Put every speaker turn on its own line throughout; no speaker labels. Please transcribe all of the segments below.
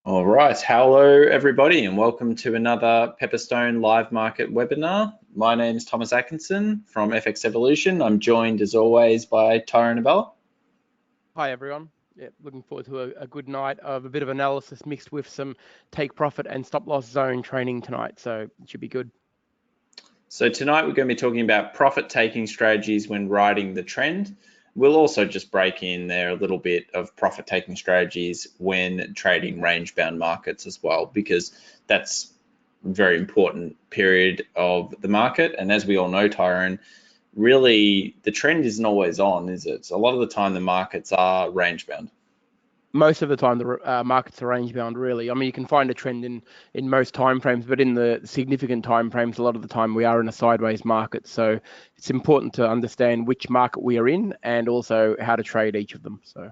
All right, hello everybody, and welcome to another Pepperstone live market webinar. My name is Thomas Atkinson from FX Evolution. I'm joined as always by Tyrone Abella.
Hi everyone. Yeah, looking forward to a good night of a bit of analysis mixed with some take profit and stop loss zone training tonight, so it should be good.
So tonight we're going to be talking about profit taking strategies when riding the trend. We'll also just break in there a little bit of profit taking strategies when trading range bound markets as well, because that's a very important period of the market. And as we all know, Tyrone, really the trend isn't always on, is it? So a lot of the time the markets are range bound.
Most of the time the markets are range bound, really. I mean, you can find a trend in most time frames, but in the significant time frames, a lot of the time we are in a sideways market. So it's important to understand which market we are in and also how to trade each of them. So.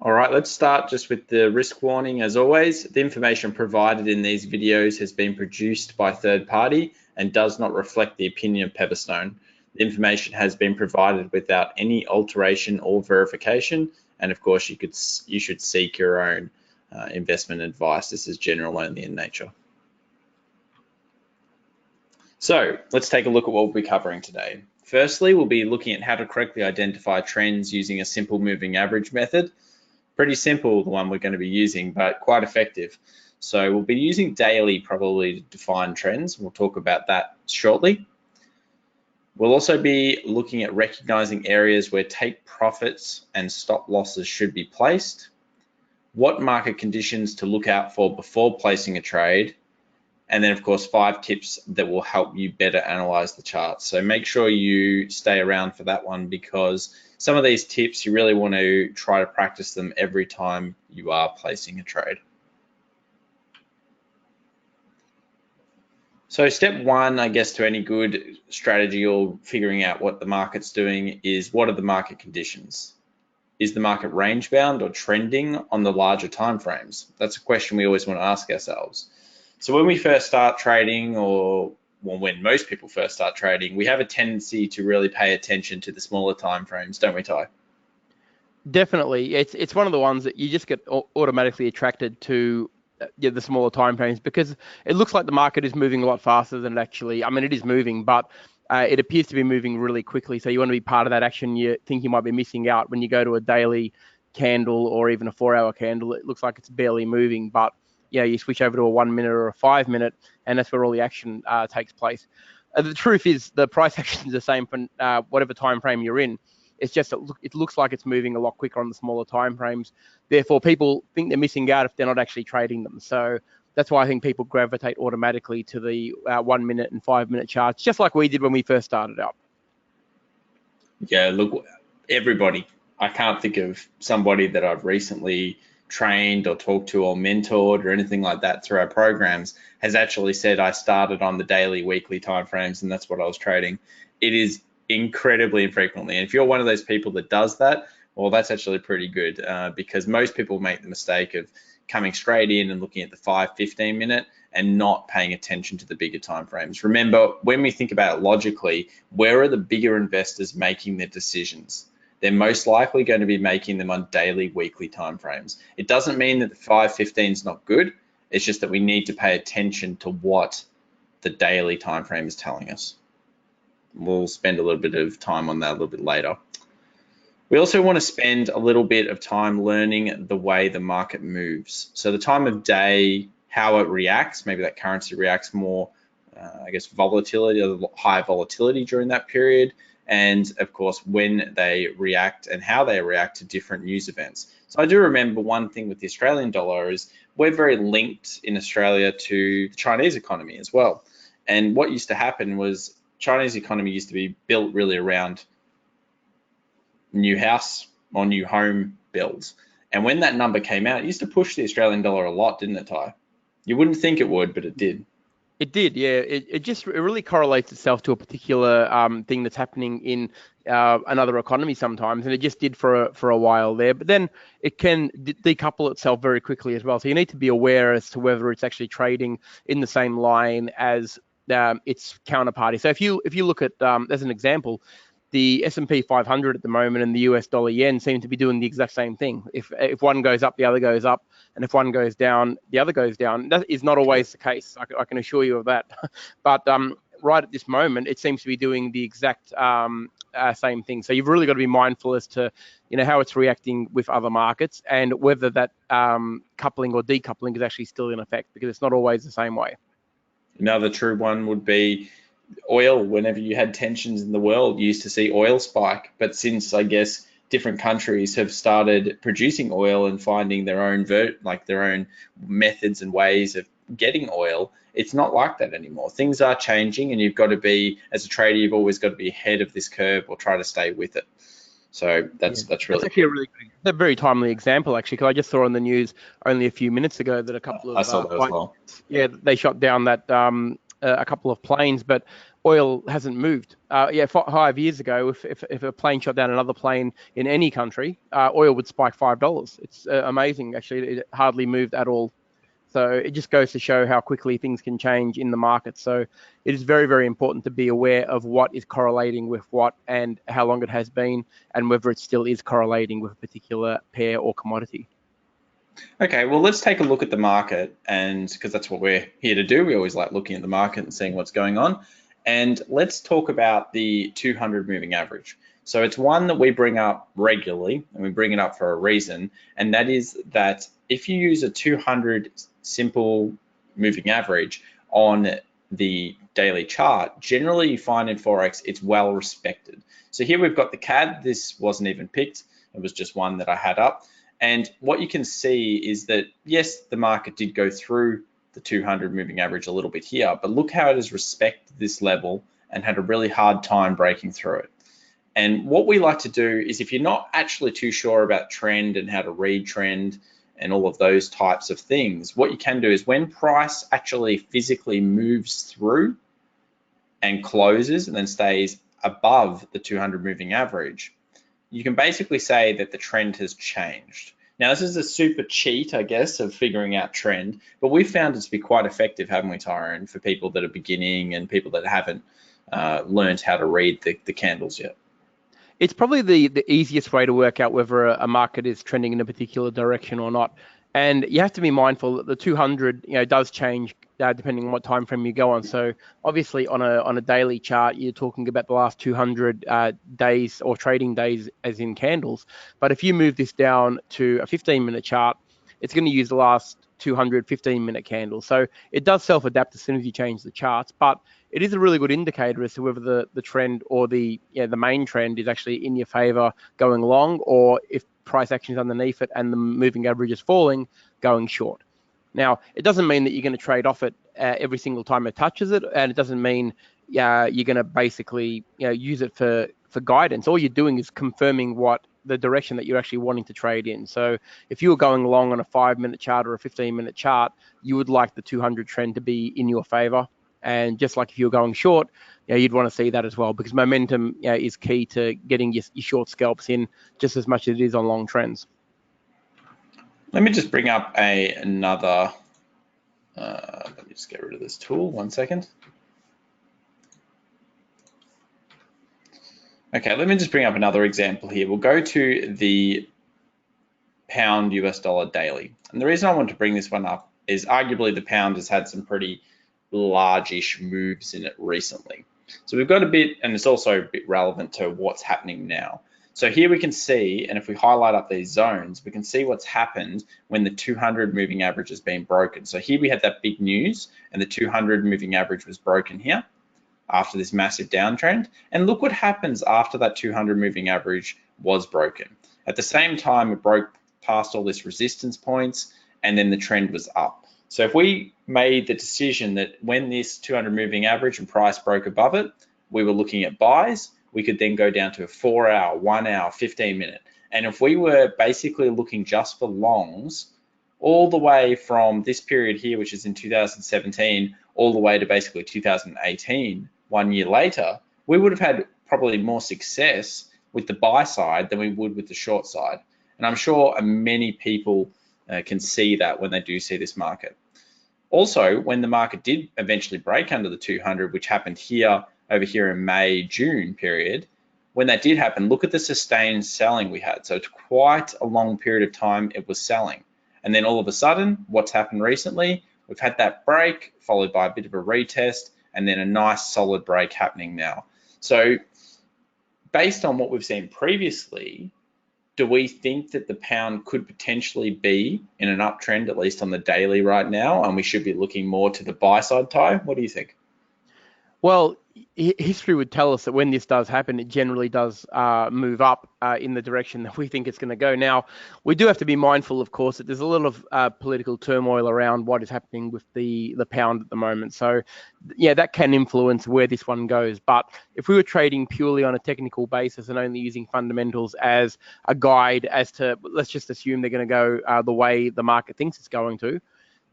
All right, let's start just with the risk warning. As always, the information provided in these videos has been produced by third party and does not reflect the opinion of Pepperstone. The information has been provided without any alteration or verification, and of course, you should seek your own investment advice. This is general only in nature. So let's take a look at what we'll be covering today. Firstly, we'll be looking at how to correctly identify trends using a simple moving average method. Pretty simple, the one we're going to be using, but quite effective. So we'll be using daily probably to define trends. We'll talk about that shortly. We'll also be looking at recognizing areas where take profits and stop losses should be placed, what market conditions to look out for before placing a trade, and then of course 5 tips that will help you better analyze the charts. So make sure you stay around for that one, because some of these tips you really want to try to practice them every time you are placing a trade. So step one, I guess, to any good strategy or figuring out what the market's doing is, what are the market conditions? Is the market range bound or trending on the larger time frames? That's a question we always want to ask ourselves. So when we first start trading, or well, when most people first start trading, we have a tendency to really pay attention to the smaller time frames, don't we, Ty?
Definitely, it's one of the ones that you just get automatically attracted to, the smaller time frames, because it looks like the market is moving a lot faster than it actually. I mean, it is moving, but it appears to be moving really quickly. So you want to be part of that action. You think you might be missing out when you go to a daily candle or even a 4-hour candle. It looks like it's barely moving, but yeah, you switch over to a 1 minute or a 5 minute, and that's where all the action takes place. The truth is, the price action is the same for whatever time frame you're in. It's just it looks like it's moving a lot quicker on the smaller time frames. Therefore, people think they're missing out if they're not actually trading them. So that's why I think people gravitate automatically to the 1 minute and 5 minute charts, just like we did when we first started out.
Yeah, look, everybody. I can't think of somebody that I've recently trained or talked to or mentored or anything like that through our programs has actually said I started on the daily, weekly timeframes, and that's what I was trading. It is incredibly infrequently. And if you're one of those people that does that, well, that's actually pretty good, because most people make the mistake of coming straight in and looking at the 5-15 minute and not paying attention to the bigger time frames. Remember, when we think about it logically, where are the bigger investors making their decisions? They're most likely going to be making them on daily, weekly time frames. It doesn't mean that the 5-15 is not good. It's just that we need to pay attention to what the daily time frame is telling us. We'll spend a little bit of time on that a little bit later. We also want to spend a little bit of time learning the way the market moves. So the time of day, how it reacts, maybe that currency reacts more, I guess, volatility, or high volatility during that period. And of course, when they react and how they react to different news events. So I do remember one thing with the Australian dollar is we're very linked in Australia to the Chinese economy as well. And what used to happen was Chinese economy used to be built really around new house or new home builds. And when that number came out, it used to push the Australian dollar a lot, didn't it, Ty? You wouldn't think it would, but it did.
It did, yeah. It really correlates itself to a particular thing that's happening in another economy sometimes, and it just did for a while there. But then it can decouple itself very quickly as well. So you need to be aware as to whether it's actually trading in the same line as its counterparty. So if you look at, as an example, the S&P 500 at the moment and the US dollar yen seem to be doing the exact same thing. If one goes up, the other goes up, and if one goes down, the other goes down. That is not always the case. I can assure you of that. But right at this moment, it seems to be doing the exact same thing. So you've really got to be mindful as to how it's reacting with other markets and whether that coupling or decoupling is actually still in effect, because it's not always the same way.
Another true one would be oil. Whenever you had tensions in the world, you used to see oil spike. But since, I guess, different countries have started producing oil and finding their own their own methods and ways of getting oil, it's not like that anymore. Things are changing, and you've got to be, as a trader, you've always got to be ahead of this curve or try to stay with it. So that's really
actually a very timely example, actually, because I just saw on the news only a few minutes ago that a couple of
I saw that as well.
they shot down that a couple of planes, but oil hasn't moved. 5 years ago, if a plane shot down another plane in any country, oil would spike $5. It's amazing, actually. It hardly moved at all. So it just goes to show how quickly things can change in the market. So it is very, very important to be aware of what is correlating with what and how long it has been, and whether it still is correlating with a particular pair or commodity.
Okay, well, let's take a look at the market, and because that's what we're here to do. We always like looking at the market and seeing what's going on. And let's talk about the 200 moving average. So it's one that we bring up regularly, and we bring it up for a reason, and that is that if you use a 200 simple moving average on the daily chart, generally you find in Forex it's well respected. So here we've got the CAD. This wasn't even picked. It was just one that I had up. And what you can see is that, yes, the market did go through the 200 moving average a little bit here, but look how it has respected this level and had a really hard time breaking through it. And what we like to do is, if you're not actually too sure about trend and how to read trend and all of those types of things, what you can do is when price actually physically moves through and closes and then stays above the 200 moving average, you can basically say that the trend has changed. Now, this is a super cheat, I guess, of figuring out trend, but we've found it to be quite effective, haven't we, Tyrone, for people that are beginning and people that haven't learned how to read the candles yet.
It's probably the easiest way to work out whether a market is trending in a particular direction or not. And you have to be mindful that the 200, does change depending on what time frame you go on. So obviously on a daily chart, you're talking about the last 200 days or trading days as in candles. But if you move this down to a 15-minute chart, it's going to use the last 200 15-minute candles. So it does self-adapt as soon as you change the charts, but it is a really good indicator as to whether the trend or the main trend is actually in your favor going long, or if price action is underneath it and the moving average is falling, going short. Now, it doesn't mean that you're going to trade off it every single time it touches it, and it doesn't mean you're going to basically use it for guidance. All you're doing is confirming what the direction that you're actually wanting to trade in. So if you were going long on a 5-minute chart or a 15-minute chart, you would like the 200 trend to be in your favor. And just like if you're going short, you'd want to see that as well, because momentum is key to getting your short scalps in just as much as it is on long trends.
Let me just bring up another, let me just get rid of this tool, 1 second. Okay, let me just bring up another example here. We'll go to the pound US dollar daily. And the reason I want to bring this one up is arguably the pound has had some pretty large-ish moves in it recently. So we've got a bit, and it's also a bit relevant to what's happening now. So here we can see, and if we highlight up these zones, we can see what's happened when the 200 moving average has been broken. So here we had that big news, and the 200 moving average was broken here after this massive downtrend. And look what happens after that 200 moving average was broken. At the same time, it broke past all this resistance points, and then the trend was up. So if we made the decision that when this 200 moving average and price broke above it, we were looking at buys, we could then go down to a 4-hour, 1 hour, 15-minute. And if we were basically looking just for longs, all the way from this period here, which is in 2017, all the way to basically 2018, 1 year later, we would have had probably more success with the buy side than we would with the short side. And I'm sure many people can see that when they do see this market. Also, when the market did eventually break under the 200, which happened here, over here in May, June period, when that did happen, look at the sustained selling we had. So it's quite a long period of time it was selling. And then all of a sudden, what's happened recently? We've had that break followed by a bit of a retest and then a nice solid break happening now. So based on what we've seen previously, do we think that the pound could potentially be in an uptrend, at least on the daily right now, and we should be looking more to the buy side, Ty? What do you think?
Well, history would tell us that when this does happen, it generally does move up in the direction that we think it's going to go. Now, we do have to be mindful, of course, that there's a lot of political turmoil around what is happening with the pound at the moment. So, yeah, that can influence where this one goes. But if we were trading purely on a technical basis and only using fundamentals as a guide as to, let's just assume they're going to go the way the market thinks it's going to,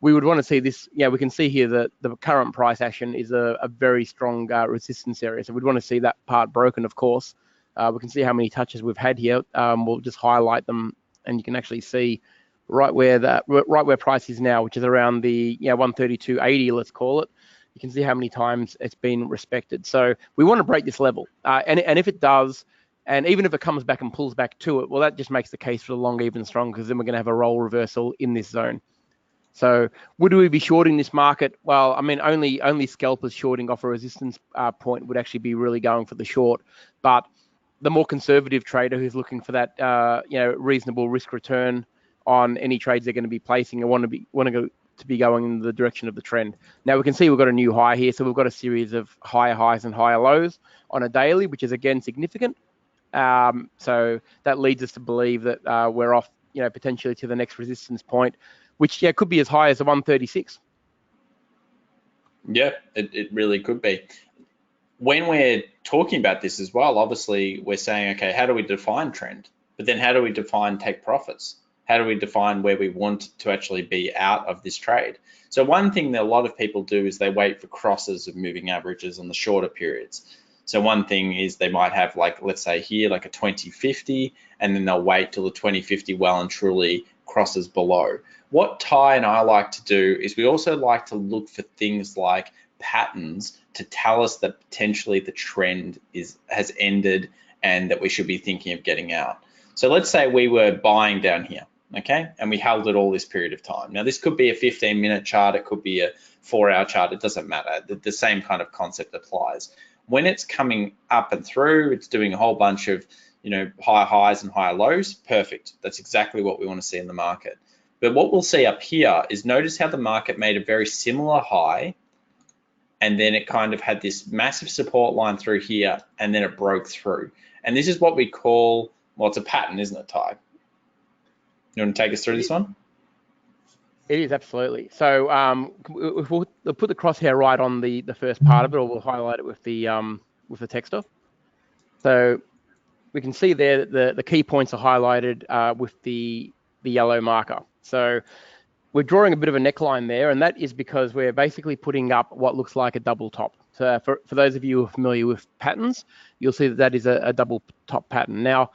we would want to see this. Yeah, we can see here that the current price action is a very strong resistance area. So we'd want to see that part broken, of course. We can see how many touches we've had here. We'll just highlight them, and you can actually see right where price is now, which is around the 132.80, let's call it. You can see how many times it's been respected. So we want to break this level, and if it does, and even if it comes back and pulls back to it, well, that just makes the case for the long even stronger, because then we're going to have a roll reversal in this zone. So would we be shorting this market? Well, I mean, only scalpers shorting off a resistance point would actually be really going for the short. But the more conservative trader who's looking for that reasonable risk return on any trades they're going to be placing and want to be going in the direction of the trend. Now we can see we've got a new high here, so we've got a series of higher highs and higher lows on a daily, which is again significant. So that leads us to believe that we're off, potentially to the next resistance point, which could be as high as the 136.
Yeah, it really could be. When we're talking about this as well, obviously we're saying, okay, how do we define trend? But then how do we define take profits? How do we define where we want to actually be out of this trade? So one thing that a lot of people do is they wait for crosses of moving averages on the shorter periods. So one thing is they might have, like, let's say here, like a 2050, and then they'll wait till the 2050 well and truly crosses below. What Ty and I like to do is we also like to look for things like patterns to tell us that potentially the trend has ended and that we should be thinking of getting out. So let's say we were buying down here, okay, and we held it all this period of time. Now this could be a 15-minute chart, it could be a 4-hour chart, it doesn't matter. The same kind of concept applies. When it's coming up and through, it's doing a whole bunch of higher highs and higher lows, perfect. That's exactly what we want to see in the market. But what we'll see up here is, notice how the market made a very similar high, and then it kind of had this massive support line through here, and then it broke through. And this is what we call, well, it's a pattern, isn't it, Ty? You want to take us through this one?
It is, absolutely. So we'll put the crosshair right on the first part of it, or we'll highlight it with the text off. So we can see there that the key points are highlighted with the yellow marker. So we're drawing a bit of a neckline there, and that is because we're basically putting up what looks like a double top. So for those of you who are familiar with patterns, you'll see that is a double top pattern. Now,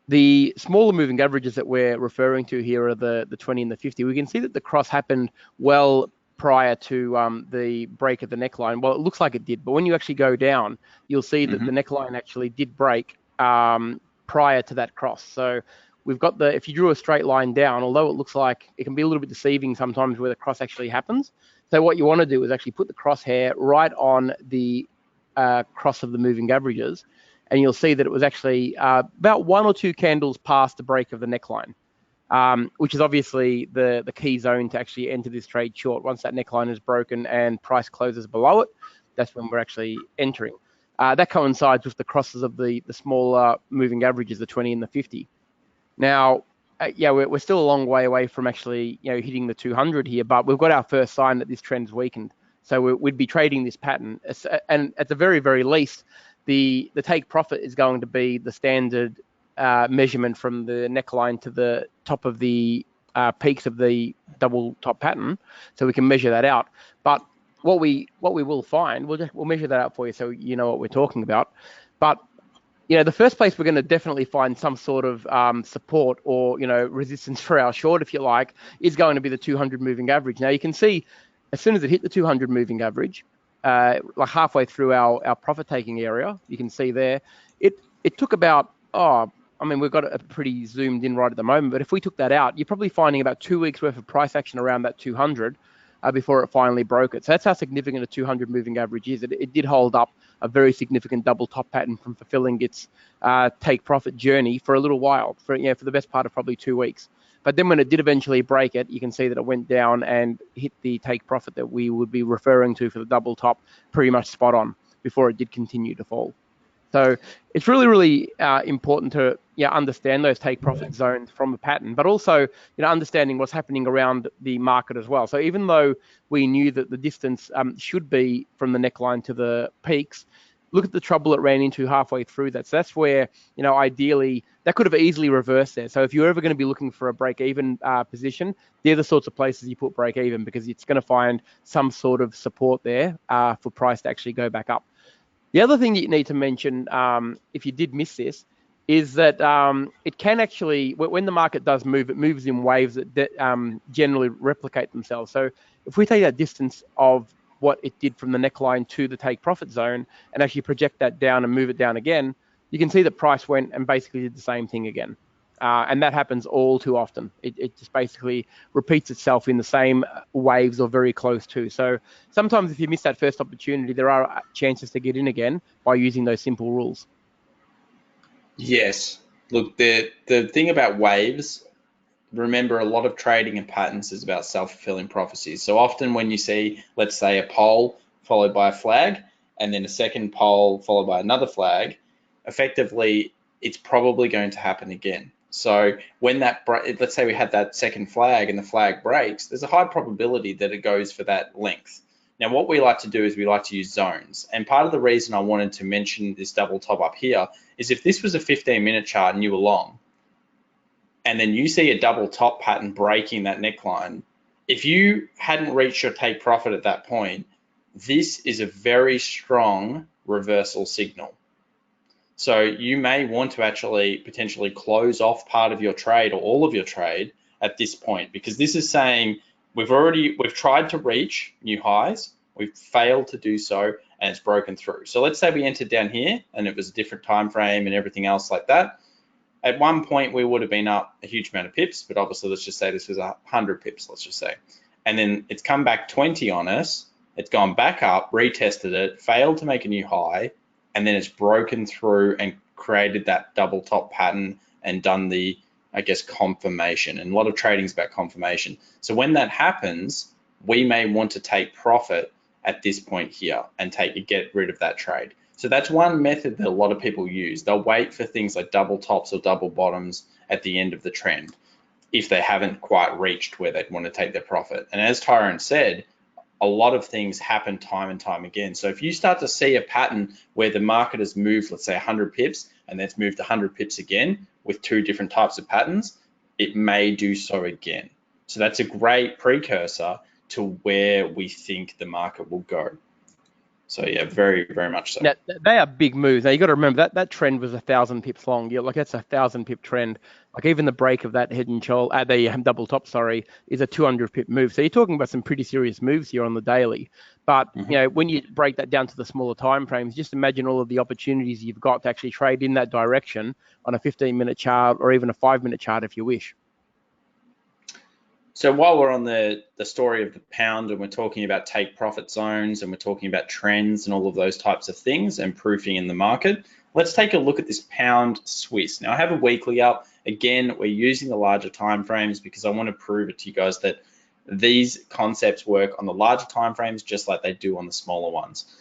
the smaller moving averages that we're referring to here are the 20 and the 50. We can see that the cross happened well prior to the break of the neckline. Well, it looks like it did, but when you actually go down, you'll see that the neckline actually did break prior to that cross. So we've got if you drew a straight line down, although it looks like it can be a little bit deceiving sometimes where the cross actually happens. So what you want to do is actually put the crosshair right on the cross of the moving averages, and you'll see that it was actually about 1 or 2 candles past the break of the neckline, which is obviously the key zone to actually enter this trade short. Once that neckline is broken and price closes below it, that's when we're actually entering. That coincides with the crosses of the smaller moving averages, the 20 and the 50. Now, we're still a long way away from actually hitting the 200 here, but we've got our first sign that this trend's weakened. So we'd be trading this pattern, and at the very, very least, the take profit is going to be the standard measurement from the neckline to the top of the peaks of the double top pattern, so we can measure that out. But what we will find, we'll measure that out for you, so you know what we're talking about. But the first place we're going to definitely find some sort of support or resistance for our short, if you like, is going to be the 200 moving average. Now you can see as soon as it hit the 200 moving average, like halfway through our profit taking area, you can see there, it it took about, I mean, we've got it pretty zoomed in right at the moment, but if we took that out, you're probably finding about 2 weeks worth of price action around that 200 before it finally broke it. So that's how significant a 200 moving average is. It did hold up a very significant double top pattern from fulfilling its take profit journey for a little while, for the best part of probably 2 weeks. But then when it did eventually break it, you can see that it went down and hit the take profit that we would be referring to for the double top pretty much spot on before it did continue to fall. So it's really, really important to understand those take profit zones from the pattern, but also understanding what's happening around the market as well. So even though we knew that the distance should be from the neckline to the peaks, look at the trouble it ran into halfway through that. So that's where ideally that could have easily reversed there. So if you're ever going to be looking for a break-even position, they're the sorts of places you put break-even, because it's going to find some sort of support there for price to actually go back up. The other thing that you need to mention, if you did miss this, is that it can actually, when the market does move, it moves in waves that generally replicate themselves. So if we take that distance of what it did from the neckline to the take profit zone and actually project that down and move it down again, you can see that price went and basically did the same thing again. And that happens all too often. It just basically repeats itself in the same waves or very close to. So sometimes if you miss that first opportunity, there are chances to get in again by using those simple rules.
Yes. Look, the thing about waves, remember, a lot of trading and patterns is about self-fulfilling prophecies. So often when you see, let's say, a pole followed by a flag and then a second pole followed by another flag, effectively it's probably going to happen again. So when let's say we had that second flag and the flag breaks, there's a high probability that it goes for that length. Now, what we like to do is we like to use zones. And part of the reason I wanted to mention this double top up here is if this was a 15-minute chart and you were long, and then you see a double top pattern breaking that neckline, if you hadn't reached your take profit at that point, this is a very strong reversal signal. So you may want to actually potentially close off part of your trade or all of your trade at this point, because this is saying we've tried to reach new highs, we've failed to do so, and it's broken through. So let's say we entered down here and it was a different time frame and everything else like that. At one point we would have been up a huge amount of pips, but obviously let's just say this was 100 pips, let's just say. And then it's come back 20 on us, it's gone back up, retested it, failed to make a new high, and then it's broken through and created that double top pattern and done the, I guess, confirmation. And a lot of trading is about confirmation. So when that happens, we may want to take profit at this point here and get rid of that trade. So that's one method that a lot of people use. They'll wait for things like double tops or double bottoms at the end of the trend if they haven't quite reached where they'd want to take their profit. And as Tyrone said, a lot of things happen time and time again. So if you start to see a pattern where the market has moved, let's say 100 pips, and then it's moved 100 pips again with two different types of patterns, it may do so again. So that's a great precursor to where we think the market will go. So yeah, very, very much so.
Now, they are big moves. Now you got to remember that that trend was 1,000 pips long. Yeah, like that's a 1,000 pip trend. Like even the break of that head and shoulder, the double top, sorry, is a 200 pip move. So you're talking about some pretty serious moves here on the daily. But when you break that down to the smaller time frames, just imagine all of the opportunities you've got to actually trade in that direction on a 15-minute chart or even a 5-minute chart if you wish.
So while we're on the story of the pound and we're talking about take profit zones and we're talking about trends and all of those types of things and proofing in the market, let's take a look at this pound Swiss. Now I have a weekly up. Again, we're using the larger time frames because I want to prove it to you guys that these concepts work on the larger time frames just like they do on the smaller ones.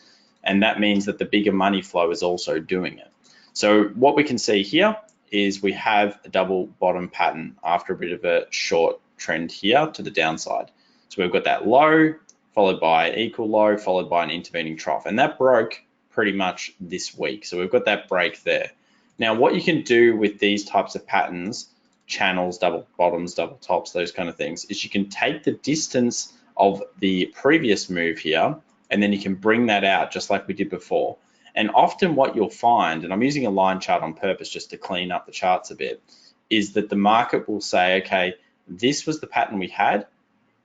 And that means that the bigger money flow is also doing it. So what we can see here is we have a double bottom pattern after a bit of a short trend here to the downside. So we've got that low followed by an equal low followed by an intervening trough, and that broke pretty much this week. So we've got that break there. Now what you can do with these types of patterns, channels, double bottoms, double tops, those kind of things, is you can take the distance of the previous move here and then you can bring that out just like we did before. And often what you'll find, and I'm using a line chart on purpose just to clean up the charts a bit, is that the market will say, okay, this was the pattern we had.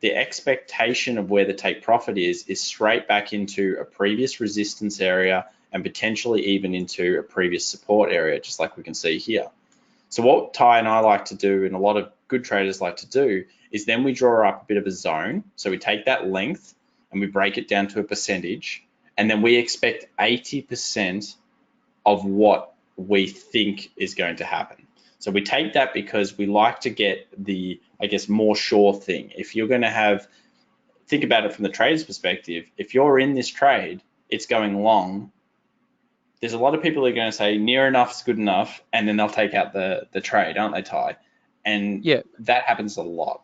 The expectation of where the take profit is straight back into a previous resistance area and potentially even into a previous support area, just like we can see here. So what Ty and I like to do, and a lot of good traders like to do, is then we draw up a bit of a zone. So we take that length and we break it down to a percentage, and then we expect 80% of what we think is going to happen. So we take that because we like to get the, I guess, more sure thing. If you're going to have, think about it from the trader's perspective, if you're in this trade, it's going long, there's a lot of people who are going to say near enough is good enough, and then they'll take out the trade, aren't they, Ty? And
Yeah.
that happens a lot.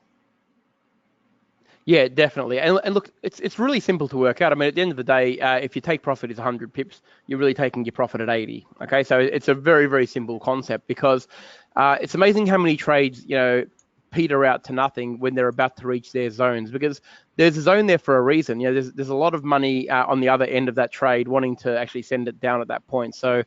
Yeah, definitely. And look, it's really simple to work out. I mean, at the end of the day, if your take profit is 100 pips, you're really taking your profit at 80. Okay, so it's a very, very simple concept because it's amazing how many trades, peter out to nothing when they're about to reach their zones, because there's a zone there for a reason. There's a lot of money on the other end of that trade wanting to actually send it down at that point. So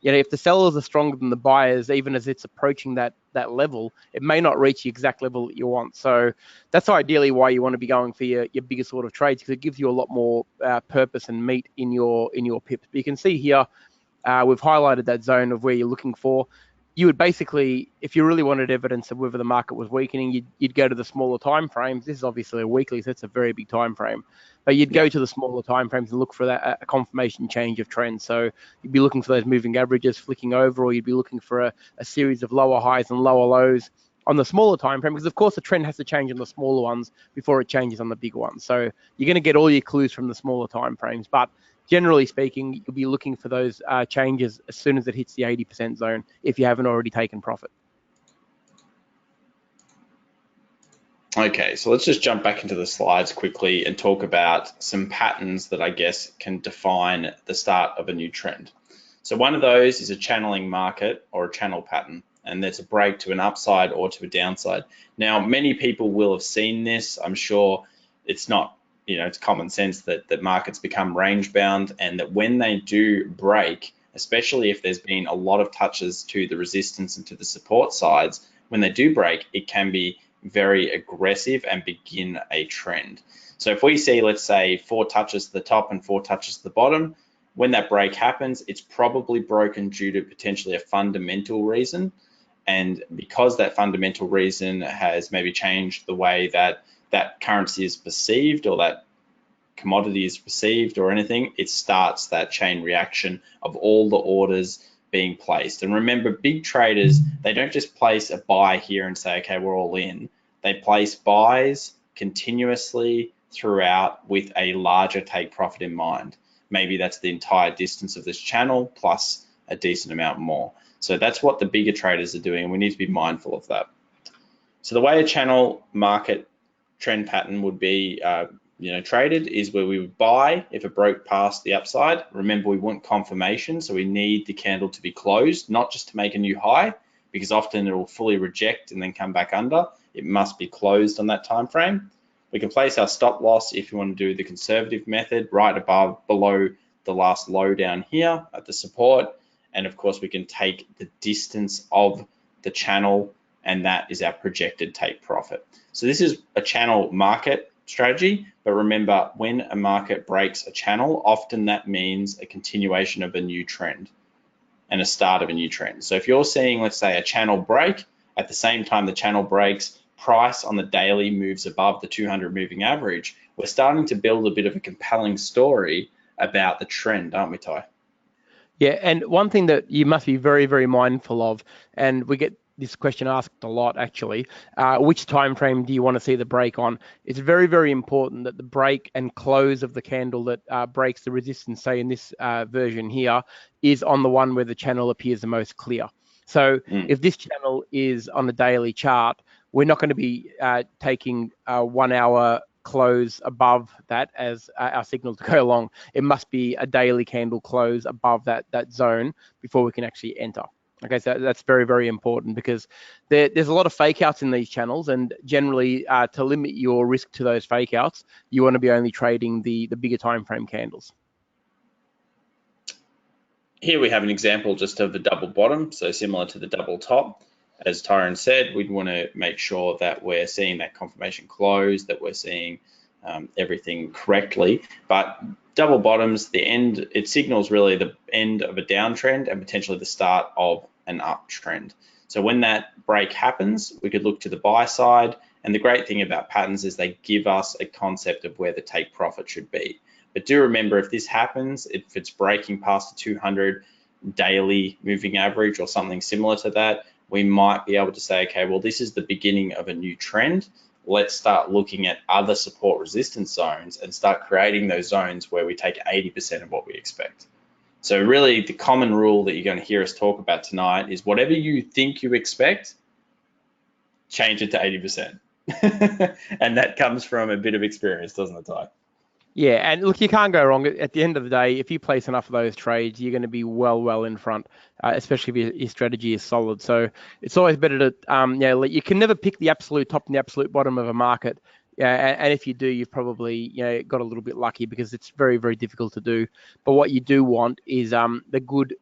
if the sellers are stronger than the buyers, even as it's approaching that level, it may not reach the exact level that you want. So that's ideally why you want to be going for your bigger sort of trades, because it gives you a lot more purpose and meat in your pips. But you can see here, we've highlighted that zone of where you're looking for. You would basically, if you really wanted evidence of whether the market was weakening, you'd go to the smaller time frames. This is obviously a weekly, so it's a very big time frame. But you'd go to the smaller time frames and look for that a confirmation change of trend. So you'd be looking for those moving averages flicking over, or you'd be looking for a series of lower highs and lower lows on the smaller time frame, because of course the trend has to change on the smaller ones before it changes on the bigger ones. So you're going to get all your clues from the smaller time frames, but generally speaking, you'll be looking for those changes as soon as it hits the 80% zone if you haven't already taken profit.
Okay, so let's just jump back into the slides quickly and talk about some patterns that I guess can define the start of a new trend. So one of those is a channeling market or a channel pattern, and there's a break to an upside or to a downside. Now, many people will have seen this. I'm sure it's not, it's common sense that markets become range bound, and that when they do break, especially if there's been a lot of touches to the resistance and to the support sides, when they do break, it can be very aggressive and begin a trend. So if we see, let's say, 4 touches to the top and 4 touches to the bottom, when that break happens, it's probably broken due to potentially a fundamental reason. And because that fundamental reason has maybe changed the way that currency is perceived, or that commodity is perceived, or anything, it starts that chain reaction of all the orders being placed. And remember, big traders, they don't just place a buy here and say, okay, we're all in. They place buys continuously throughout with a larger take profit in mind. Maybe that's the entire distance of this channel plus a decent amount more. So that's what the bigger traders are doing, and we need to be mindful of that. So the way a channel market trend pattern would be traded is where we would buy if it broke past the upside. Remember, we want confirmation, so we need the candle to be closed, not just to make a new high, because often it will fully reject and then come back under. It must be closed on that time frame. We can place our stop loss, if you want to do the conservative method, right below the last low down here at the support. And of course, we can take the distance of the channel, and that is our projected take profit. So this is a channel market strategy, but remember, when a market breaks a channel, often that means a continuation of a new trend and a start of a new trend. So if you're seeing, let's say, a channel break, at the same time the channel breaks, price on the daily moves above the 200 moving average, we're starting to build a bit of a compelling story about the trend, aren't we, Ty?
Yeah, and one thing that you must be very, very mindful of, and we get this question asked a lot actually, which time frame do you want to see the break on? It's very, very important that the break and close of the candle that breaks the resistance, say in this version here, is on the one where the channel appears the most clear. So if this channel is on a daily chart, we're not going to be taking 1 hour close above that as our signal to go along. It must be a daily candle close above that zone before we can actually enter. Okay, so that's very, very important, because there's a lot of fake outs in these channels, and generally to limit your risk to those fake outs, you want to be only trading the bigger time frame candles.
Here we have an example just of the double bottom, so similar to the double top. As Tyron said, we'd want to make sure that we're seeing that confirmation close, that we're seeing everything correctly. But double bottoms, it signals really the end of a downtrend and potentially the start of an uptrend. So when that break happens, we could look to the buy side. And the great thing about patterns is they give us a concept of where the take profit should be. But do remember, if this happens, if it's breaking past the 200 daily moving average or something similar to that, we might be able to say, okay, well, this is the beginning of a new trend. Let's start looking at other support resistance zones and start creating those zones where we take 80% of what we expect. So really the common rule that you're going to hear us talk about tonight is whatever you think you expect, change it to 80%. And that comes from a bit of experience, doesn't it, Ty?
Yeah, and look, you can't go wrong. At the end of the day, if you place enough of those trades, you're going to be well in front, especially if your strategy is solid. So it's always better to, you can never pick the absolute top and the absolute bottom of a market. Yeah, and if you do, you've probably got a little bit lucky because it's very difficult to do. But what you do want is a good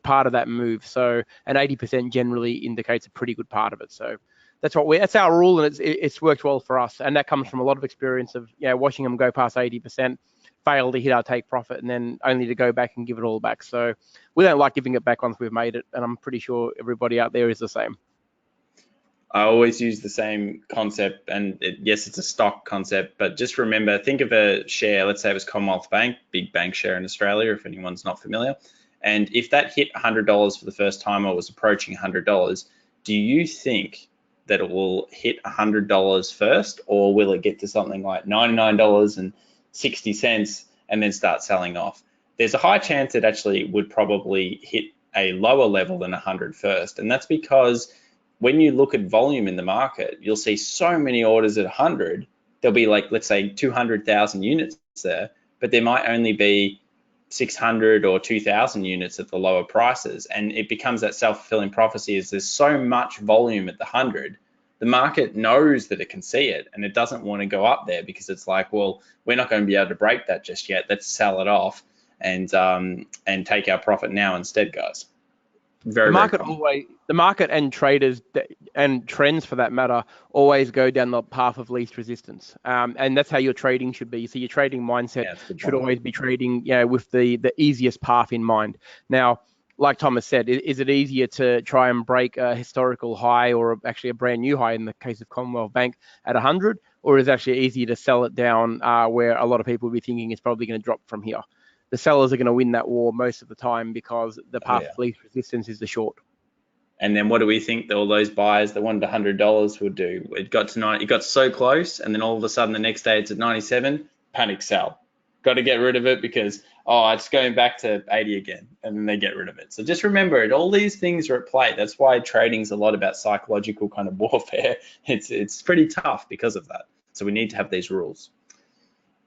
part of that move. So an 80% generally indicates a pretty good part of it. So that's our rule, and it's worked well for us. And that comes from a lot of experience of watching them go past 80%, fail to hit our take profit, and then only to go back and give it all back. So we don't like giving it back once we've made it, and I'm pretty sure everybody out there is the same.
I always use the same concept, and yes, it's a stock concept, but just remember, think of a share. Let's say it was Commonwealth Bank, big bank share in Australia, if anyone's not familiar. And if that hit $100 for the first time or was approaching $100, do you think that it will hit $100 first, or will it get to something like $99.60 and then start selling off? There's a high chance it actually would probably hit a lower level than 100 first, and that's because when you look at volume in the market, you'll see so many orders at 100. There'll be like, let's say 200,000 units there, but there might only be 600 or 2,000 units at the lower prices. And it becomes that self-fulfilling prophecy as there's so much volume at the 100, the market knows that it can see it and it doesn't want to go up there because it's like, well, we're not going to be able to break that just yet. Let's sell it off and take our profit now instead, guys. The
market and traders and trends for that matter always go down the path of least resistance, and that's how your trading should be. So your trading mindset should always be trading, with the easiest path in mind. Now, like Thomas said, is it easier to try and break a historical high or actually a brand new high in the case of Commonwealth Bank at 100, or is it actually easier to sell it down where a lot of people will be thinking it's probably going to drop from here? The sellers are going to win that war most of the time because the path of least resistance is the short.
And then what do we think all those buyers that wanted $100 would do? It got so close, and then all of a sudden the next day it's at 97, panic sell. Got to get rid of it because, it's going back to 80 again, and then they get rid of it. So just remember, all these things are at play. That's why trading is a lot about psychological kind of warfare. It's pretty tough because of that. So we need to have these rules.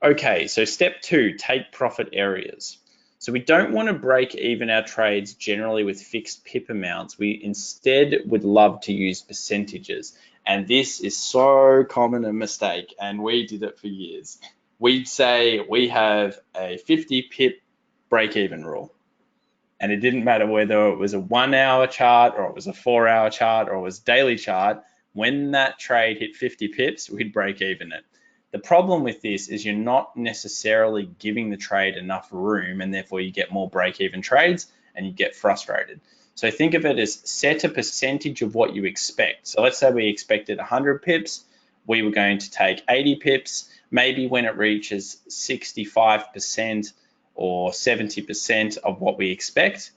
Okay, so step 2, take profit areas. So we don't want to break even our trades generally with fixed pip amounts. We instead would love to use percentages. And this is so common a mistake, and we did it for years. We'd say we have a 50 pip break-even rule. And it didn't matter whether it was a 1-hour chart or it was a 4-hour chart or it was a daily chart. When that trade hit 50 pips, we'd break even it. The problem with this is you're not necessarily giving the trade enough room, and therefore you get more break-even trades and you get frustrated. So think of it as set a percentage of what you expect. So let's say we expected 100 pips. We were going to take 80 pips. Maybe when it reaches 65% or 70% of what we expect,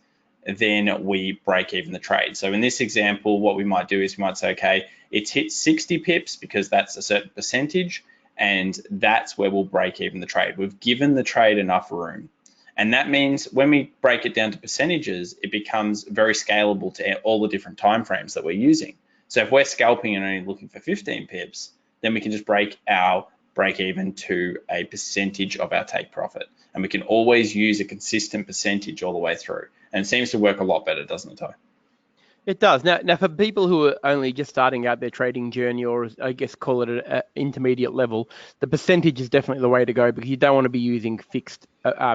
then we break even the trade. So in this example, what we might do is we might say, okay, it's hit 60 pips because that's a certain percentage, and that's where we'll break even the trade. We've given the trade enough room. And that means when we break it down to percentages, it becomes very scalable to all the different time frames that we're using. So if we're scalping and only looking for 15 pips, then we can just break our break even to a percentage of our take profit. And we can always use a consistent percentage all the way through. And it seems to work a lot better, doesn't it, Ty?
It does. Now, for people who are only just starting out their trading journey, or I guess call it an intermediate level, the percentage is definitely the way to go because you don't want to be using fixed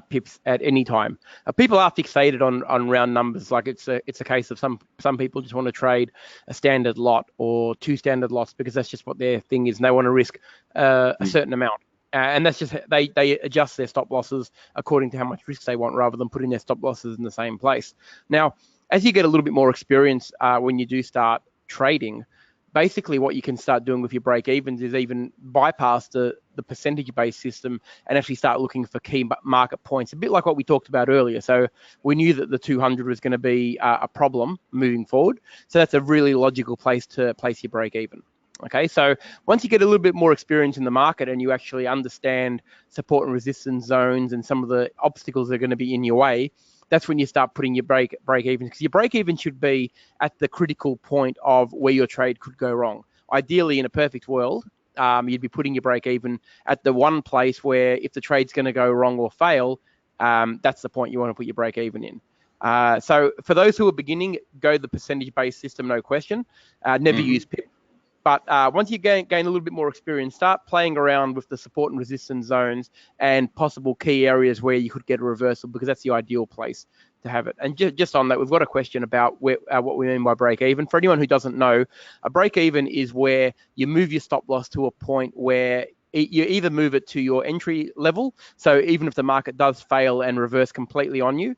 pips at any time. People are fixated on round numbers. Like it's a case of some people just want to trade a standard lot or 2 standard lots because that's just what their thing is, and they want to risk a certain amount. And that's just they adjust their stop losses according to how much risk they want, rather than putting their stop losses in the same place. Now, as you get a little bit more experience when you do start trading, basically what you can start doing with your break evens is even bypass the percentage based system and actually start looking for key market points, a bit like what we talked about earlier. So we knew that the 200 was going to be a problem moving forward, so that's a really logical place to place your break even. Okay, so once you get a little bit more experience in the market and you actually understand support and resistance zones and some of the obstacles that are going to be in your way, that's when you start putting your break even, because your break even should be at the critical point of where your trade could go wrong. Ideally, in a perfect world, you'd be putting your break even at the one place where if the trade's going to go wrong or fail, that's the point you want to put your break even in. So for those who are beginning, go the percentage based system, no question. Never use PIP. But once you gain a little bit more experience, start playing around with the support and resistance zones and possible key areas where you could get a reversal, because that's the ideal place to have it. And just on that, we've got a question about what we mean by break even. For anyone who doesn't know, a break even is where you move your stop loss to a point where you either move it to your entry level. So even if the market does fail and reverse completely on you,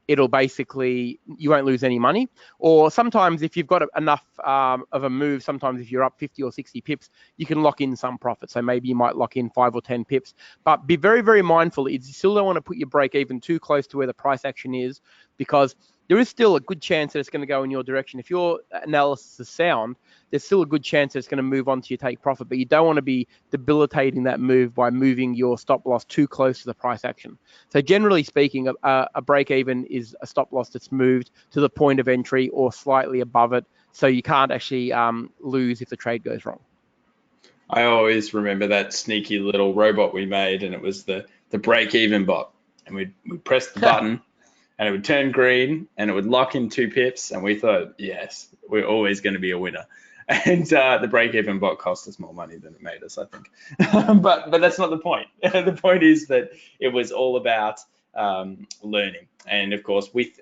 it'll basically, you won't lose any money. Or sometimes if you've got enough of a move, sometimes if you're up 50 or 60 pips, you can lock in some profit. So maybe you might lock in 5 or 10 pips, but be very, very mindful. You still don't want to put your break even too close to where the price action is, because there is still a good chance that it's going to go in your direction. If your analysis is sound, there's still a good chance that it's going to move on to your take profit, but you don't want to be debilitating that move by moving your stop loss too close to the price action. So generally speaking, a break even is a stop loss that's moved to the point of entry or slightly above it, so you can't actually lose if the trade goes wrong.
I always remember that sneaky little robot we made, and it was the break even bot, and we'd press the button and it would turn green and it would lock in 2 pips, and we thought, yes, we're always going to be a winner. And the break-even bot cost us more money than it made us, I think. but that's not the point. The point is that it was all about learning. And of course, with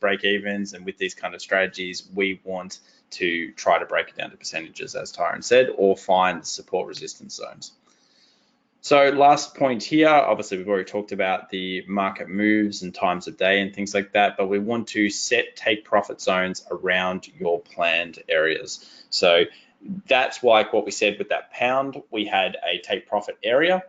break-evens and with these kind of strategies, we want to try to break it down to percentages, as Tyron said, or find support resistance zones. So last point here, obviously we've already talked about the market moves and times of day and things like that, but we want to set take profit zones around your planned areas. So that's like what we said with that pound. We had a take profit area.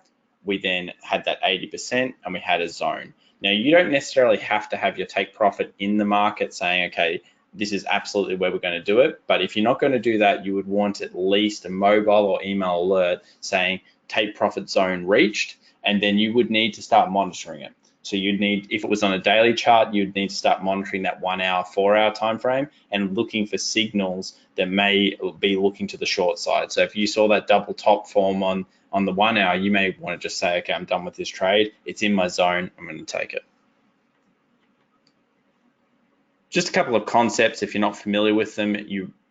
We then had that 80% and we had a zone. Now you don't necessarily have to have your take profit in the market saying, okay, this is absolutely where we're going to do it. But if you're not going to do that, you would want at least a mobile or email alert saying take profit zone reached, and then you would need to start monitoring it. So you'd need, if it was on a daily chart, you'd need to start monitoring that 1 hour, 4 hour time frame and looking for signals that may be looking to the short side. So if you saw that double top form on the 1 hour, you may want to just say, okay, I'm done with this trade. It's in my zone. I'm going to take it. Just a couple of concepts if you're not familiar with them.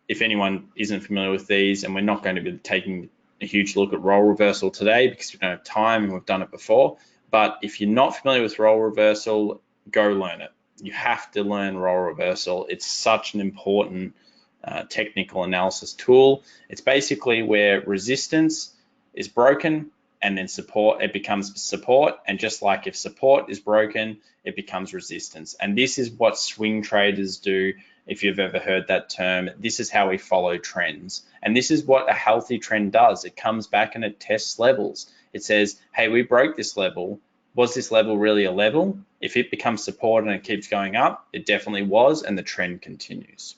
If anyone isn't familiar with these, and we're not going to be taking a huge look at role reversal today because we don't have time and we've done it before. But if you're not familiar with role reversal, go learn it. You have to learn role reversal. It's such an important technical analysis tool. It's basically where resistance is broken and then support, it becomes support. And just like if support is broken, it becomes resistance. And this is what swing traders do. If you've ever heard that term, this is how we follow trends. And this is what a healthy trend does. It comes back and it tests levels. It says, hey, we broke this level. Was this level really a level? If it becomes support and it keeps going up, it definitely was, and the trend continues.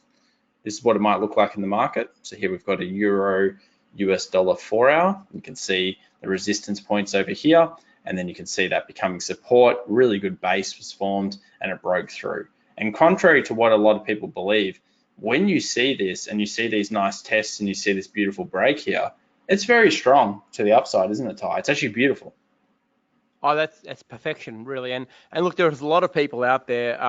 This is what it might look like in the market. So here we've got a Euro US dollar 4 hour. You can see the resistance points over here, and then you can see that becoming support. Really good base was formed and it broke through. And contrary to what a lot of people believe, when you see this and you see these nice tests and you see this beautiful break here, it's very strong to the upside, isn't it, Ty? It's actually beautiful.
Oh, that's perfection, really. And look, there's a lot of people out there,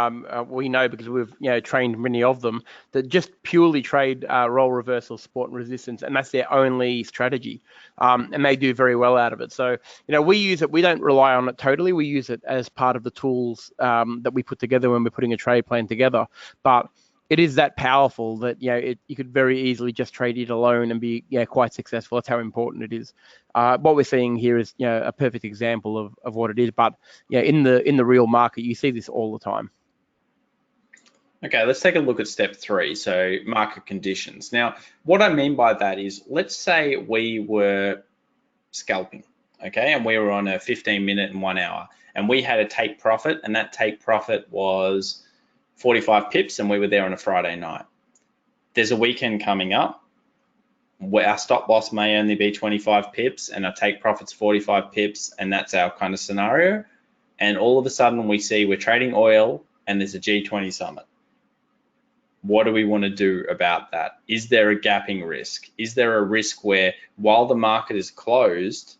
we know because we've trained many of them, that just purely trade role reversal, support and resistance, and that's their only strategy, and they do very well out of it. So we use it. We don't rely on it totally. We use it as part of the tools that we put together when we're putting a trade plan together. But it is that powerful that you could very easily just trade it alone and be quite successful. That's how important it is. What we're seeing here is a perfect example of what it is. But in the real market, you see this all the time.
Okay, let's take a look at step 3, so market conditions. Now, what I mean by that is, let's say we were scalping, okay, and we were on a 15-minute and 1 hour, and we had a take profit, and that take profit was 45 pips, and we were there on a Friday night. There's a weekend coming up where our stop loss may only be 25 pips and our take profit's 45 pips, and that's our kind of scenario. And all of a sudden we see we're trading oil and there's a G20 summit. What do we want to do about that? Is there a gapping risk? Is there a risk where while the market is closed,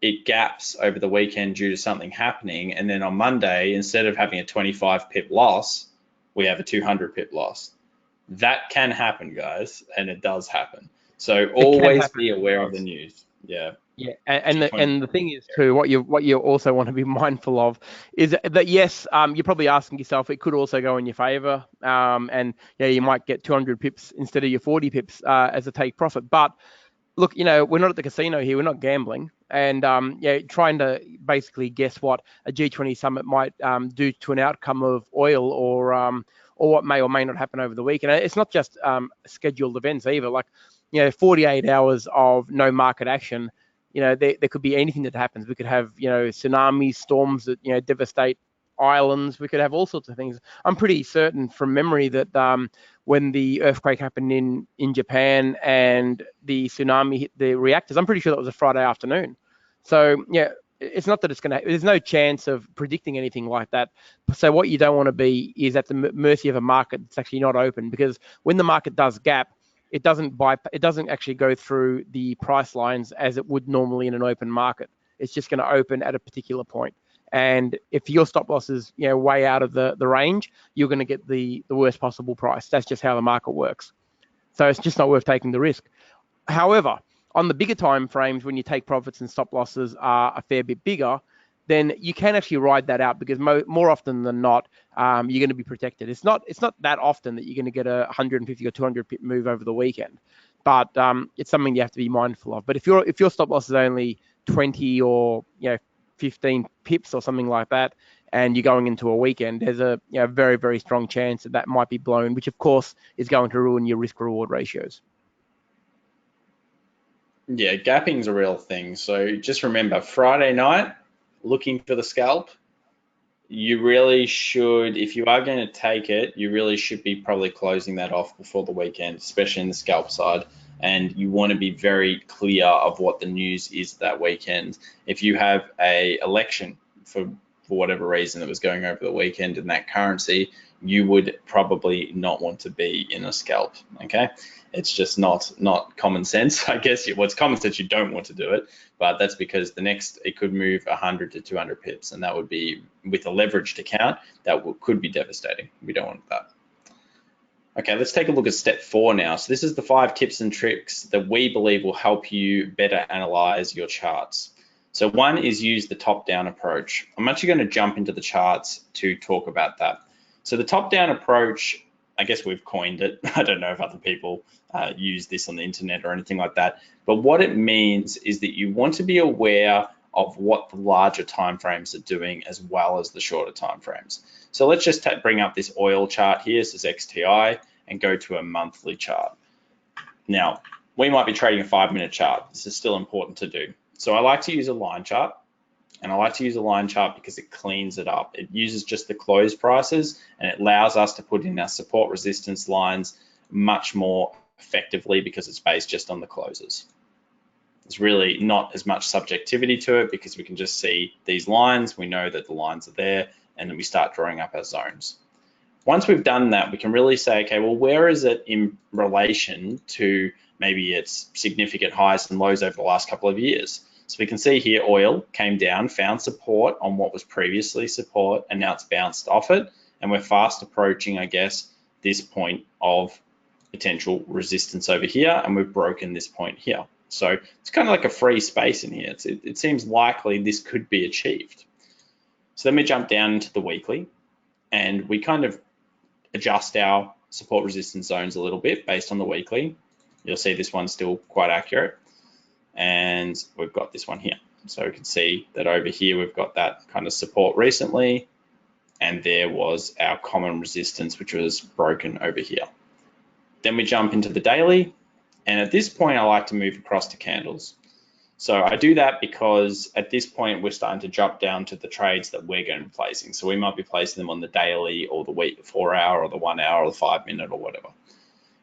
it gaps over the weekend due to something happening, and then on Monday, instead of having a 25 pip loss, we have a 200 pip loss? That can happen, guys, and it does happen. So always be aware of the news. Yeah.
Yeah, and the thing is too, what you also want to be mindful of is that yes, you're probably asking yourself, it could also go in your favor, and you might get 200 pips instead of your 40 pips as a take profit. But look, we're not at the casino here, we're not gambling, and trying to basically guess what a G20 summit might do to an outcome of oil or what may or may not happen over the week. And it's not just scheduled events either. Like 48 hours of no market action. There could be anything that happens. We could have, tsunamis, storms that, devastate islands. We could have all sorts of things. I'm pretty certain from memory that when the earthquake happened in Japan and the tsunami hit the reactors, I'm pretty sure that was a Friday afternoon. So, it's not that there's no chance of predicting anything like that. So what you don't want to be is at the mercy of a market that's actually not open, because when the market does gap, it doesn't actually go through the price lines as it would normally in an open market. It's just going to open at a particular point. And if your stop loss is way out of the range, you're going to get the worst possible price. That's just how the market works. So it's just not worth taking the risk. However, on the bigger time frames, when you take profits and stop losses are a fair bit bigger, then you can actually ride that out, because more often than not, you're going to be protected. It's not that often that you're going to get a 150 or 200 pip move over the weekend, but it's something you have to be mindful of. But if your stop loss is only 20 or 15 pips or something like that, and you're going into a weekend, there's a very, very strong chance that might be blown, which of course is going to ruin your risk reward ratios.
Yeah, gapping's a real thing. So just remember, Friday night, looking for the scalp, you really should, if you are going to take it, you really should be probably closing that off before the weekend, especially in the scalp side. And you want to be very clear of what the news is that weekend. If you have a election for whatever reason that was going over the weekend in that currency, you would probably not want to be in a scalp, okay? It's just not common sense. I guess what's common sense, you don't want to do it, but that's because it could move 100 to 200 pips, and that would be, with a leveraged account, could be devastating. We don't want that. Okay, let's take a look at step 4 now. So this is the 5 tips and tricks that we believe will help you better analyze your charts. So one is use the top-down approach. I'm actually going to jump into the charts to talk about that. So the top-down approach, I guess we've coined it. I don't know if other people use this on the internet or anything like that. But what it means is that you want to be aware of what the larger timeframes are doing as well as the shorter timeframes. So let's just bring up this oil chart here. This is XTI, and go to a monthly chart. Now, we might be trading a 5-minute chart. This is still important to do. So I like to use a line chart. And I like to use a line chart because it cleans it up. It uses just the close prices, and it allows us to put in our support resistance lines much more effectively because it's based just on the closes. There's really not as much subjectivity to it because we can just see these lines. We know that the lines are there, and then we start drawing up our zones. Once we've done that, we can really say, okay, well, where is it in relation to maybe its significant highs and lows over the last couple of years? So we can see here oil came down, found support on what was previously support, and now it's bounced off it. And we're fast approaching, I guess, this point of potential resistance over here, and we've broken this point here. So it's kind of like a free space in here. It seems likely this could be achieved. So let me jump down into the weekly, and we kind of adjust our support resistance zones a little bit based on the weekly. You'll see this one's still quite accurate. And we've got this one here. So we can see that over here, we've got that kind of support recently. And there was our common resistance, which was broken over here. Then we jump into the daily. And at this point, I like to move across to candles. So I do that because at this point, we're starting to jump down to the trades that we're going to be placing. So we might be placing them on the daily or the week 4 hour or the 1 hour or the 5 minute or whatever.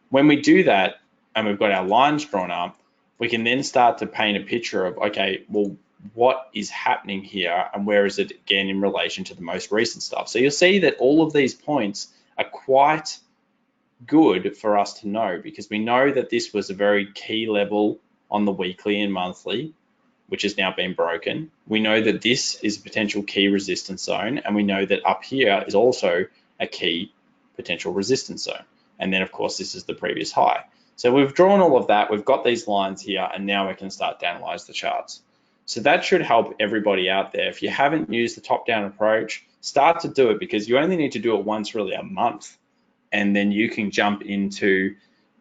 When we do that and we've got our lines drawn up, we can then start to paint a picture of, okay, well, what is happening here and where is it again in relation to the most recent stuff? So you'll see that all of these points are quite good for us to know, because we know that this was a very key level on the weekly and monthly, which has now been broken. We know that this is a potential key resistance zone, and we know that up here is also a key potential resistance zone. And then of course, this is the previous high. So we've drawn all of that, we've got these lines here, and now we can start to analyze the charts. So that should help everybody out there. If you haven't used the top-down approach, start to do it, because you only need to do it once really a month, and then you can jump into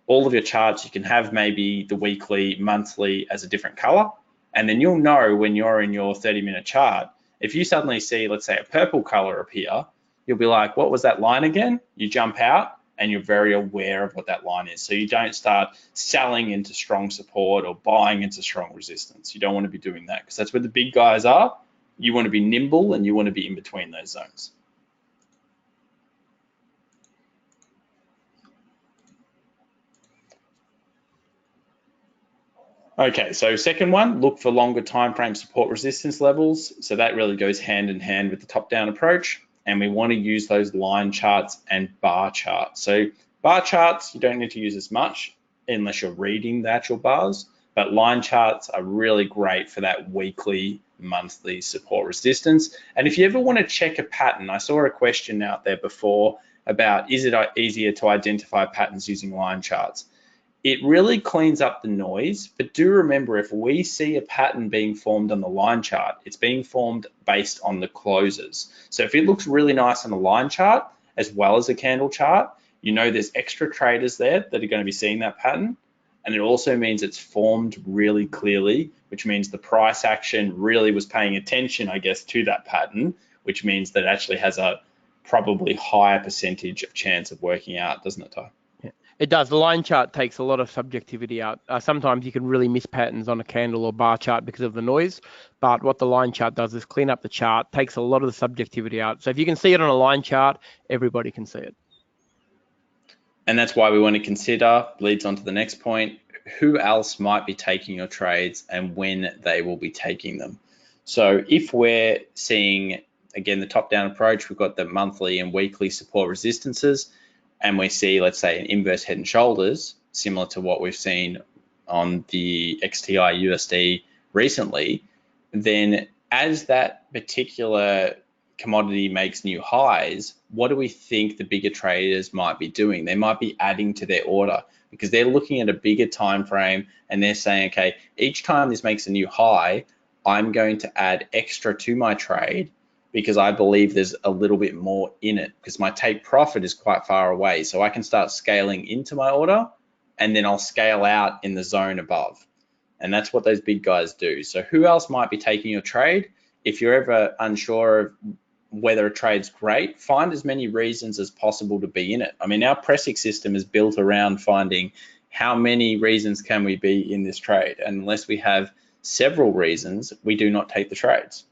all of your charts. You can have maybe the weekly, monthly as a different color, and then you'll know when you're in your 30-minute chart, if you suddenly see, let's say, a purple color appear, you'll be like, what was that line again? You jump out and you're very aware of what that line is. So you don't start selling into strong support or buying into strong resistance. You don't want to be doing that, because that's where the big guys are. You want to be nimble and you want to be in between those zones. Okay, so second one, look for longer time frame support resistance levels. So that really goes hand in hand with the top-down approach, and we want to use those line charts and bar charts. So bar charts, you don't need to use as much unless you're reading the actual bars, but line charts are really great for that weekly, monthly support resistance. And if you ever want to check a pattern, I saw a question out there before about, is it easier to identify patterns using line charts? It really cleans up the noise, but do remember, if we see a pattern being formed on the line chart, it's being formed based on the closes. So if it looks really nice on the line chart as well as a candle chart, you know there's extra traders there that are going to be seeing that pattern. And it also means it's formed really clearly, which means the price action really was paying attention, I guess, to that pattern, which means that it actually has a probably higher percentage of chance of working out, doesn't it, Ty?
It does. The line chart takes a lot of subjectivity out. Sometimes you can really miss patterns on a candle or bar chart because of the noise, but what the line chart does is clean up the chart, takes a lot of the subjectivity out. So if you can see it on a line chart, everybody can see it.
And that's why we want to consider, leads on to the next point, who else might be taking your trades and when they will be taking them. So if we're seeing, again, the top-down approach, we've got the monthly and weekly support resistances, and we see, let's say, an inverse head and shoulders, similar to what we've seen on the XTI USD recently, then as that particular commodity makes new highs, what do we think the bigger traders might be doing? They might be adding to their order, because they're looking at a bigger time frame and they're saying, okay, each time this makes a new high, I'm going to add extra to my trade, because I believe there's a little bit more in it, because my take profit is quite far away. So I can start scaling into my order, and then I'll scale out in the zone above. And that's what those big guys do. So who else might be taking your trade? If you're ever unsure of whether a trade's great, find as many reasons as possible to be in it. I mean, our pressing system is built around finding how many reasons can we be in this trade. And unless we have several reasons, we do not take the trades.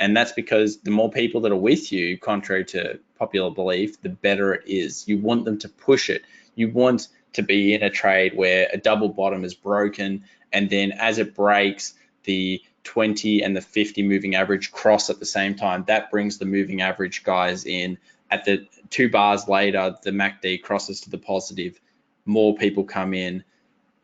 And that's because the more people that are with you, contrary to popular belief, the better it is. You want them to push it. You want to be in a trade where a double bottom is broken, and then as it breaks, the 20 and the 50 moving average cross at the same time. That brings the moving average guys in. At the 2 bars later, the MACD crosses to the positive. More people come in.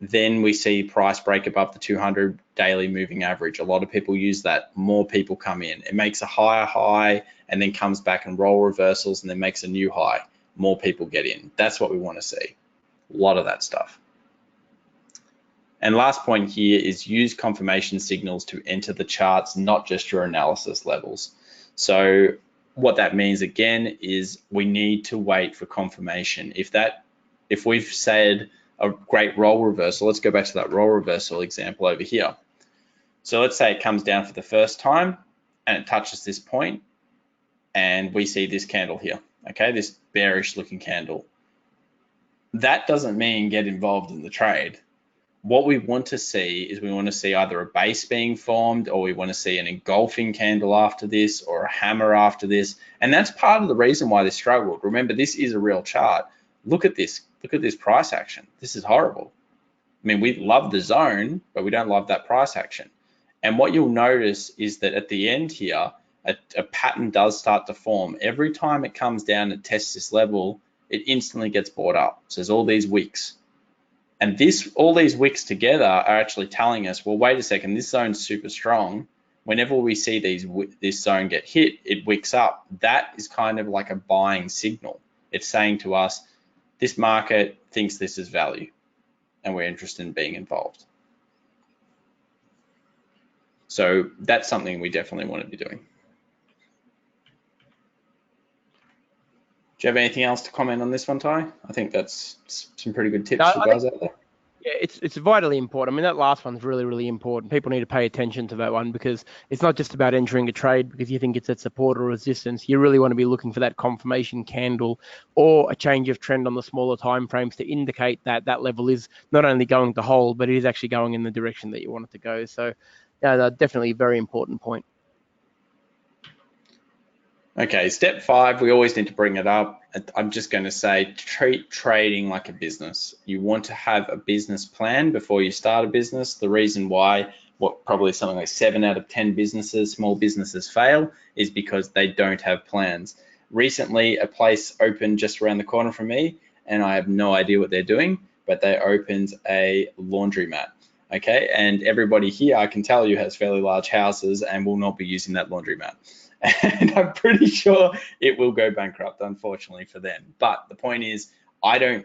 Then we see price break above the 200 daily moving average. A lot of people use that. More people come in. It makes a higher high and then comes back and roll reversals and then makes a new high. More people get in. That's what we want to see. A lot of that stuff. And last point here is use confirmation signals to enter the charts, not just your analysis levels. So what that means again is we need to wait for confirmation. If we've said a great role reversal, let's go back to that role reversal example over here. So let's say it comes down for the first time and it touches this point and we see this candle here, okay, this bearish looking candle. That doesn't mean get involved in the trade. What we want to see is we want to see either a base being formed, or we want to see an engulfing candle after this, or a hammer after this. And that's part of the reason why this struggled. Remember, this is a real chart. Look at this. Look at this price action. This is horrible. I mean, we love the zone, but we don't love that price action. And what you'll notice is that at the end here, a pattern does start to form. Every time it comes down and tests this level, it instantly gets bought up. So there's all these wicks. And all these wicks together are actually telling us, well, wait a second, this zone's super strong. Whenever we see this zone get hit, it wicks up. That is kind of like a buying signal. It's saying to us, this market thinks this is value, and we're interested in being involved. So that's something we definitely want to be doing. Do you have anything else to comment on this one, Ty? I think that's some pretty good tips for guys out there.
Yeah, it's vitally important. I mean, that last one's really, really important. People need to pay attention to that one, because it's not just about entering a trade because you think it's at support or resistance. You really want to be looking for that confirmation candle or a change of trend on the smaller time frames to indicate that that level is not only going to hold, but it is actually going in the direction that you want it to go. So, yeah, definitely a very important point.
Okay, step 5, we always need to bring it up. I'm just going to say, treat trading like a business. You want to have a business plan before you start a business. The reason why, probably something like 7 out of 10 small businesses fail, is because they don't have plans. Recently, a place opened just around the corner from me, and I have no idea what they're doing, but they opened a laundromat. Okay, and everybody here, I can tell you, has fairly large houses and will not be using that laundromat. And I'm pretty sure it will go bankrupt, unfortunately for them. But the point is, other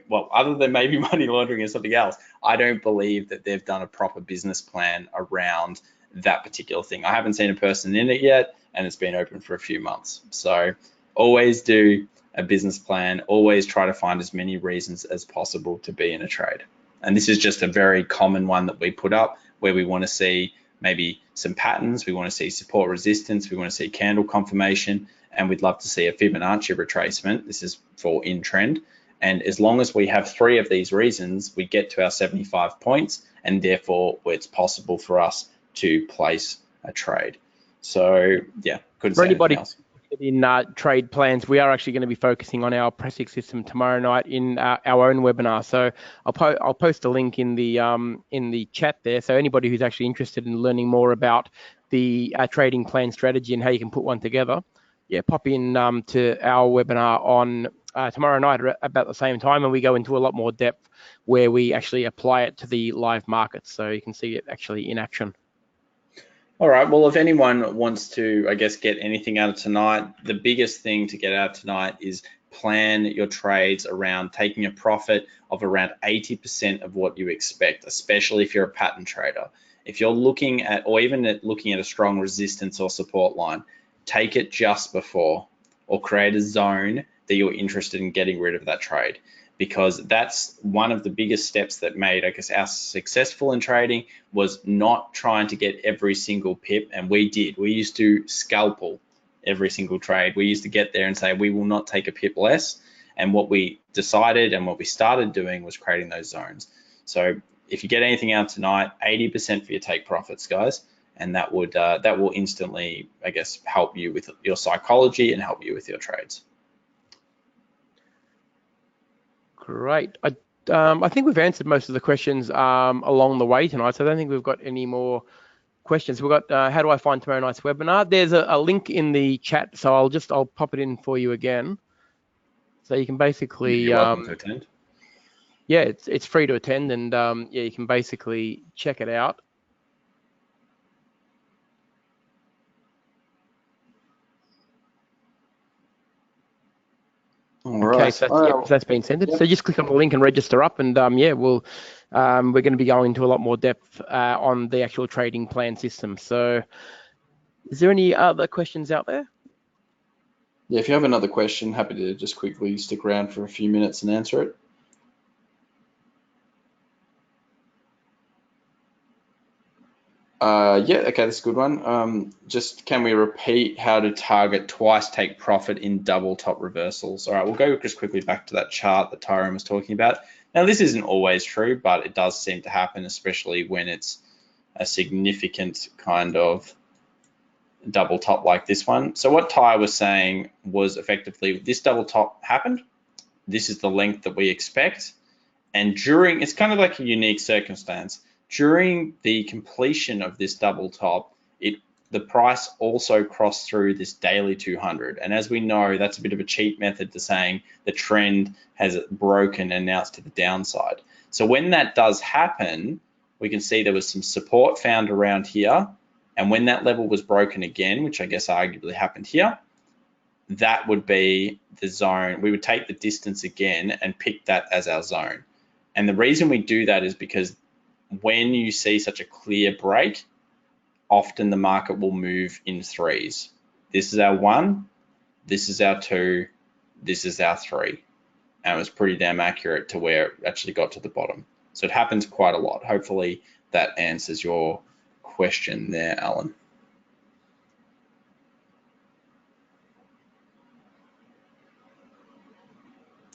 than maybe money laundering or something else, I don't believe that they've done a proper business plan around that particular thing. I haven't seen a person in it yet, and it's been open for a few months. So always do a business plan, always try to find as many reasons as possible to be in a trade. And this is just a very common one that we put up, where we want to see maybe some patterns, we want to see support resistance, we want to see candle confirmation, and we'd love to see a Fibonacci retracement. This is for in trend. And as long as we have 3 of these reasons, we get to our 75 points, and therefore it's possible for us to place a trade. So yeah, couldn't say anything else.
In trade plans, we are actually going to be focusing on our pressing system tomorrow night in our own webinar. So I'll post a link in the chat there. So anybody who's actually interested in learning more about the trading plan strategy and how you can put one together, yeah, pop in to our webinar on tomorrow night about the same time, and we go into a lot more depth where we actually apply it to the live markets, so you can see it actually in action.
All right, well, if anyone wants to, I guess, get anything out of tonight, the biggest thing to get out of tonight is plan your trades around taking a profit of around 80% of what you expect, especially if you're a pattern trader. If you're looking at, or even looking at a strong resistance or support line, take it just before, or create a zone that you're interested in getting rid of that trade. Because that's one of the biggest steps that made, I guess, us successful in trading, was not trying to get every single pip. And we did. We used to scalpel every single trade. We used to get there and say, we will not take a pip less. And what we decided and what we started doing was creating those zones. So if you get anything out tonight, 80% for your take profits, guys. And that will instantly, I guess, help you with your psychology and help you with your trades.
Great. I think we've answered most of the questions along the way tonight, so I don't think we've got any more questions. We've got how do I find tomorrow night's webinar? There's a link in the chat, so I'll pop it in for you again. So you can basically
you're welcome to attend.
Yeah, it's free to attend, and yeah, you can basically check it out.
All right.
Okay, so that's been sent. Yep. So just click on the link and register up, and yeah, we're going to be going into a lot more depth on the actual trading plan system. So, is there any other questions out there?
Yeah, if you have another question, happy to just quickly stick around for a few minutes and answer it. Yeah, okay, that's a good one. Just can we repeat how to target twice take profit in double top reversals? All right, we'll go just quickly back to that chart that Tyrone was talking about. Now, this isn't always true, but it does seem to happen, especially when it's a significant kind of double top like this one. So what Ty was saying was effectively this double top happened. This is the length that we expect. And during, it's kind of like a unique circumstance. During the completion of this double top, the price also crossed through this daily 200. And as we know, that's a bit of a cheat method to saying the trend has broken and now it's to the downside. So when that does happen, we can see there was some support found around here. And when that level was broken again, which I guess arguably happened here, that would be the zone. We would take the distance again and pick that as our zone. And the reason we do that is because when you see such a clear break, often the market will move in threes. This is our 1, this is our 2, this is our 3. And it was pretty damn accurate to where it actually got to the bottom. So it happens quite a lot. Hopefully that answers your question there, Alan.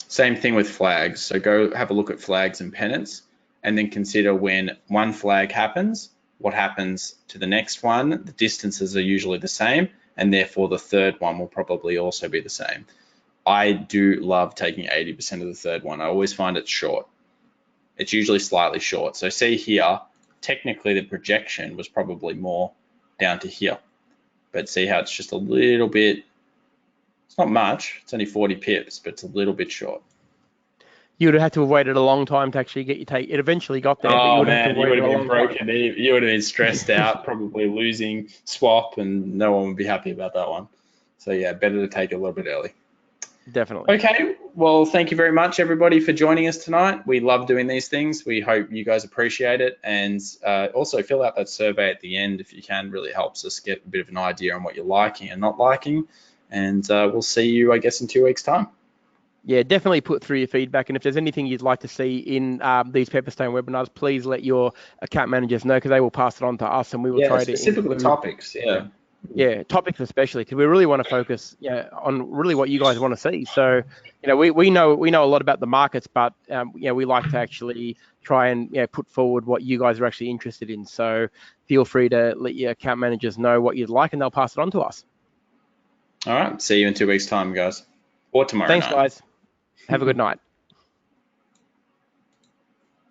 Same thing with flags. So go have a look at flags and pennants and then consider when one flag happens, what happens to the next one. The distances are usually the same, and therefore the third one will probably also be the same. I do love taking 80% of the third one. I always find it short. It's usually slightly short. So see here, technically the projection was probably more down to here, but see how it's just a little bit, it's not much, it's only 40 pips, but it's a little bit short.
You would have had to have waited a long time to actually get your take. It eventually got there, but you would have to wait a long time.
You would have been stressed out, probably losing swap, and no one would be happy about that one. So yeah, better to take it a little bit early.
Definitely.
Okay, well, thank you very much, everybody, for joining us tonight. We love doing these things. We hope you guys appreciate it. And also fill out that survey at the end if you can. Really helps us get a bit of an idea on what you're liking and not liking. And we'll see you, I guess, in 2 weeks' time.
Yeah, definitely put through your feedback. And if there's anything you'd like to see in these Pepperstone webinars, please let your account managers know, because they will pass it on to us and we will try to
specific topics.
Yeah, topics especially, because we really want to focus on really what you guys want to see. So, we know a lot about the markets, but we like to actually try and put forward what you guys are actually interested in. So feel free to let your account managers know what you'd like and they'll pass it on to us.
All right. See you in 2 weeks' time, guys. Or tomorrow night.
Thanks, guys. Have a good night.